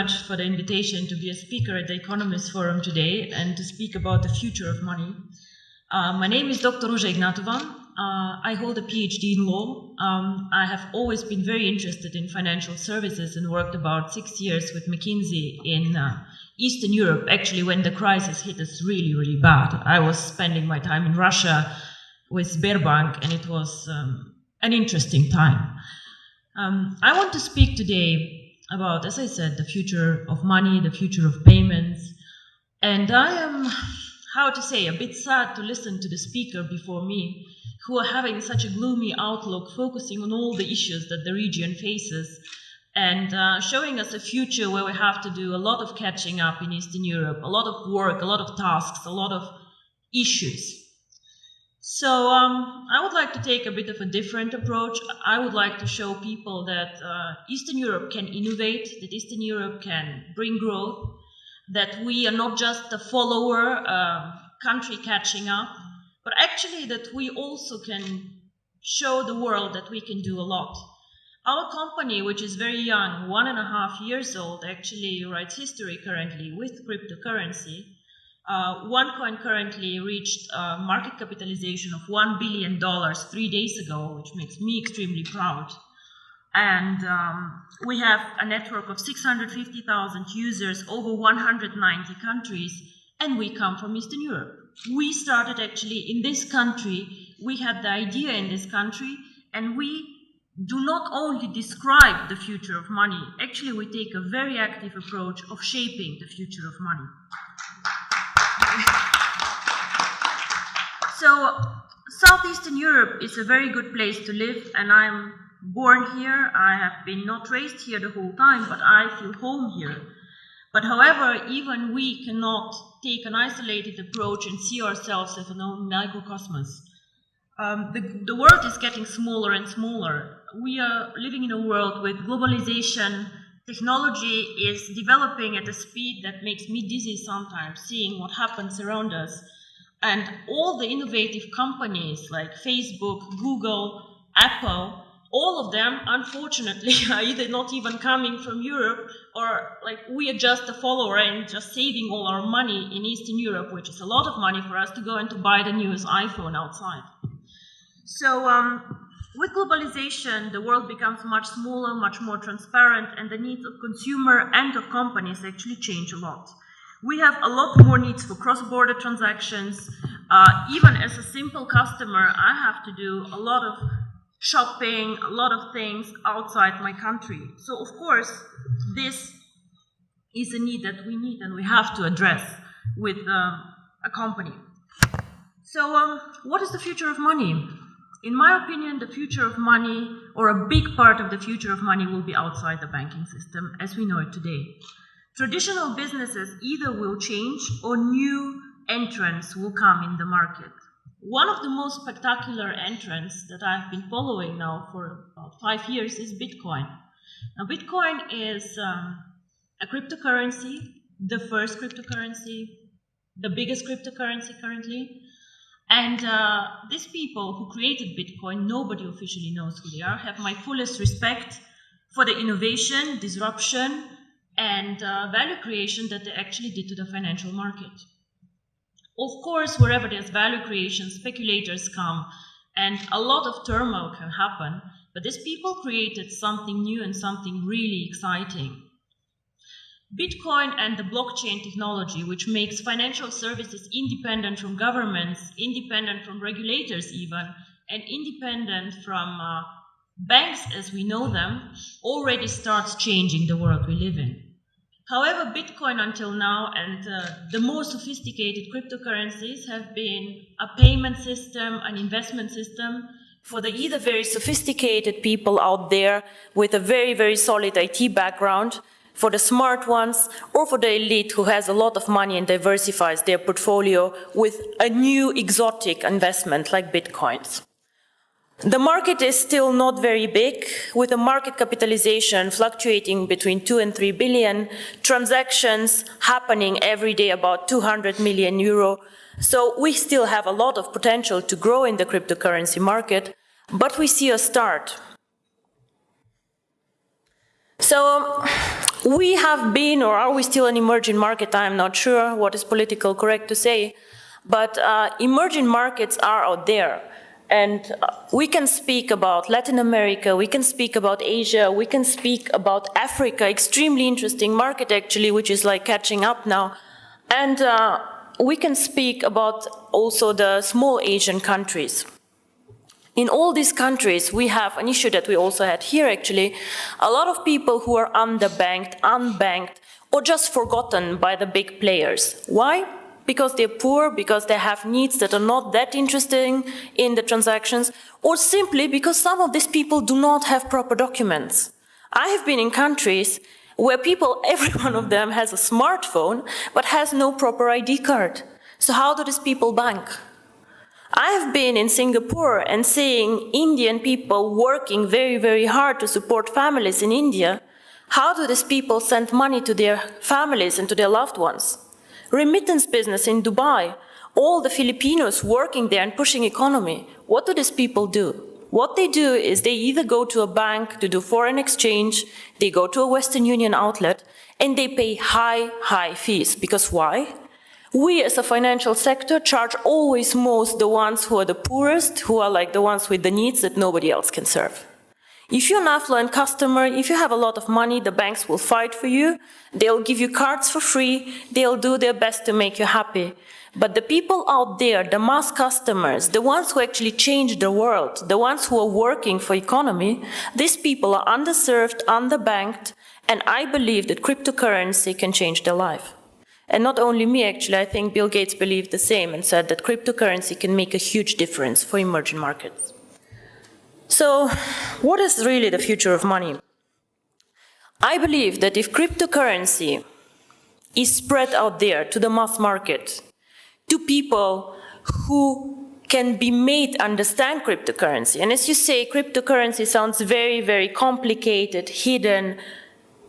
much for the invitation to be a speaker at the Economist Forum today and to speak about the future of money. My name is Dr. Ruja Ignatova. I hold a PhD in law. I have always been very interested in financial services and worked about 6 years with McKinsey in Eastern Europe, actually when the crisis hit us really, really bad. I was spending my time in Russia with Sberbank, and it was an interesting time. I want to speak today about, as I said, the future of money, the future of payments. And I am, how to say, a bit sad to listen to the speaker before me, who are having such a gloomy outlook, focusing on all the issues that the region faces, and showing us a future where we have to do a lot of catching up in Eastern Europe, a lot of work, a lot of tasks, a lot of issues. So I would like to take a bit of a different approach. I would like to show people that Eastern Europe can innovate, that Eastern Europe can bring growth, that we are not just a follower country catching up, but actually that we also can show the world that we can do a lot. Our company, which is very young, 1.5 years old, actually writes history currently with cryptocurrency. OneCoin currently reached a market capitalization of $1 billion 3 days ago, which makes me extremely proud. And we have a network of 650,000 users over 190 countries, and we come from Eastern Europe. We started actually in this country. We had the idea in this country, and we do not only describe the future of money, actually we take a very active approach of shaping the future of money. So, Southeastern Europe is a very good place to live, and I'm born here. I have been not raised here the whole time, but I feel home here. But however, even we cannot take an isolated approach and see ourselves as an own microcosmos. The world is getting smaller and smaller. We are living in a world with globalization. Technology is developing at a speed that makes me dizzy sometimes, seeing what happens around us. And all the innovative companies like Facebook, Google, Apple, all of them, unfortunately, are either not even coming from Europe, or like we are just a follower and just saving all our money in Eastern Europe, which is a lot of money for us to go and to buy the newest iPhone outside. So with globalization, the world becomes much smaller, much more transparent, and the needs of consumer and of companies actually change a lot. We have a lot more needs for cross-border transactions. Even as a simple customer, I have to do a lot of shopping, a lot of things outside my country. So, of course, this is a need that we need and we have to address with a company. So, what is the future of money? In my opinion, the future of money, or a big part of the future of money, will be outside the banking system as we know it today. Traditional businesses either will change or new entrants will come in the market. One of the most spectacular entrants that I've been following now for about 5 years is Bitcoin. Now, Bitcoin is a cryptocurrency, the first cryptocurrency, the biggest cryptocurrency currently. And these people who created Bitcoin, nobody officially knows who they are, have my fullest respect for the innovation, disruption, and value creation that they actually did to the financial market. Of course, wherever there's value creation, speculators come, and a lot of turmoil can happen, but these people created something new and something really exciting. Bitcoin and the blockchain technology, which makes financial services independent from governments, independent from regulators even, and independent from banks as we know them, already starts changing the world we live in. However, Bitcoin until now and the more sophisticated cryptocurrencies have been a payment system, an investment system for the either very sophisticated people out there with a very, very solid IT background, for the smart ones, or for the elite who has a lot of money and diversifies their portfolio with a new exotic investment like Bitcoins. The market is still not very big, with a market capitalization fluctuating between 2 and 3 billion, transactions happening every day about 200 million euro. So we still have a lot of potential to grow in the cryptocurrency market, but we see a start. So we have been, or are we still an emerging market? I'm not sure what is politically correct to say, but emerging markets are out there. And we can speak about Latin America, we can speak about Asia, we can speak about Africa, extremely interesting market actually, which is like catching up now. And we can speak about also the small Asian countries. In all these countries, we have an issue that we also had here actually, a lot of people who are underbanked, unbanked, or just forgotten by the big players. Why? Because they're poor, because they have needs that are not that interesting in the transactions, or simply because some of these people do not have proper documents. I have been in countries where people, every one of them has a smartphone, but has no proper ID card. So how do these people bank? I have been in Singapore and seeing Indian people working very, very hard to support families in India. How do these people send money to their families and to their loved ones? Remittance business in Dubai, all the Filipinos working there and pushing economy. What do these people do? What they do is they either go to a bank to do foreign exchange, they go to a Western Union outlet, and they pay high fees. Because why? We as a financial sector charge always most the ones who are the poorest, who are like the ones with the needs that nobody else can serve. If you're an affluent customer, if you have a lot of money, the banks will fight for you. They'll give you cards for free. They'll do their best to make you happy. But the people out there, the mass customers, the ones who actually change the world, the ones who are working for economy, these people are underserved, underbanked, and I believe that cryptocurrency can change their life. And not only me, actually, I think Bill Gates believed the same and said that cryptocurrency can make a huge difference for emerging markets. So, what is really the future of money? I believe that if cryptocurrency is spread out there to the mass market, to people who can be made understand cryptocurrency, and as you say, cryptocurrency sounds very, very complicated, hidden,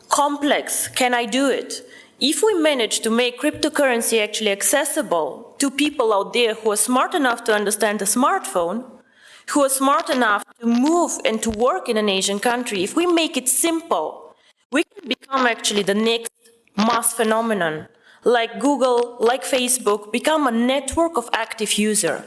complex. Can I do it? If we manage to make cryptocurrency actually accessible to people out there who are smart enough to understand the smartphone, who are smart enough to move and to work in an Asian country, if we make it simple, we can become actually the next mass phenomenon, like Google, like Facebook, become a network of active users.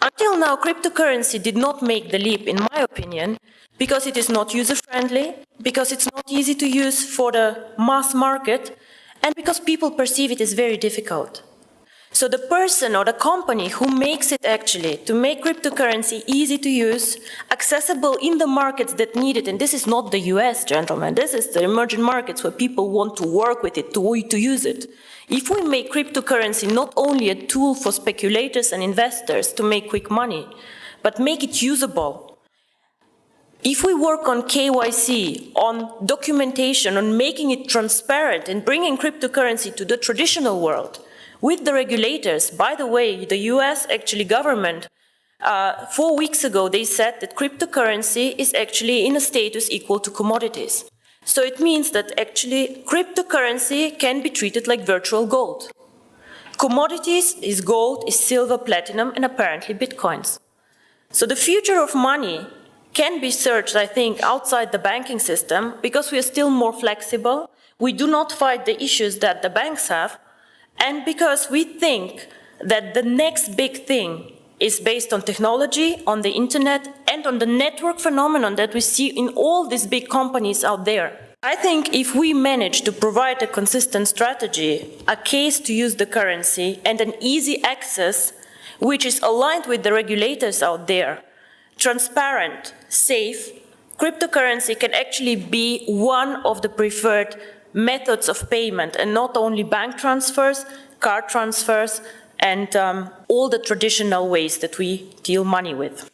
Until now, cryptocurrency did not make the leap, in my opinion, because it is not user-friendly, because it's not easy to use for the mass market, and because people perceive it as very difficult. So the person or the company who makes it actually to make cryptocurrency easy to use, accessible in the markets that need it, and this is not the US, gentlemen, this is the emerging markets where people want to work with it, to use it. If we make cryptocurrency not only a tool for speculators and investors to make quick money, but make it usable, if we work on KYC, on documentation, on making it transparent and bringing cryptocurrency to the traditional world, with the regulators, by the way, the US actually government, 4 weeks ago, they said that cryptocurrency is actually in a status equal to commodities. So it means that actually cryptocurrency can be treated like virtual gold. Commodities is gold, is silver, platinum, and apparently bitcoins. So the future of money can be searched, I think, outside the banking system because we are still more flexible. We do not fight the issues that the banks have. And because we think that the next big thing is based on technology, on the internet, and on the network phenomenon that we see in all these big companies out there. I think if we manage to provide a consistent strategy, a case to use the currency, and an easy access, which is aligned with the regulators out there, transparent, safe, cryptocurrency can actually be one of the preferred methods of payment, and not only bank transfers, card transfers, and all the traditional ways that we deal money with.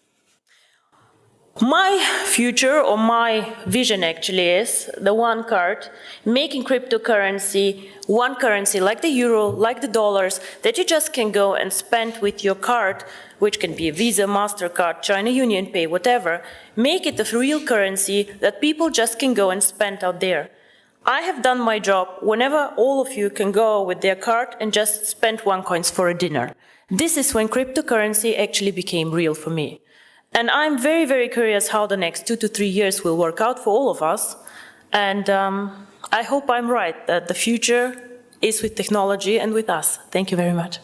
My future, or my vision actually, is the one card, making cryptocurrency one currency like the euro, like the dollars, that you just can go and spend with your card, which can be a Visa, MasterCard, China Union Pay, whatever. Make it a real currency that people just can go and spend out there. I have done my job whenever all of you can go with their card and just spend OneCoins for a dinner. This is when cryptocurrency actually became real for me. And I'm very, very curious how the next 2 to 3 years will work out for all of us. And I hope I'm right that the future is with technology and with us. Thank you very much.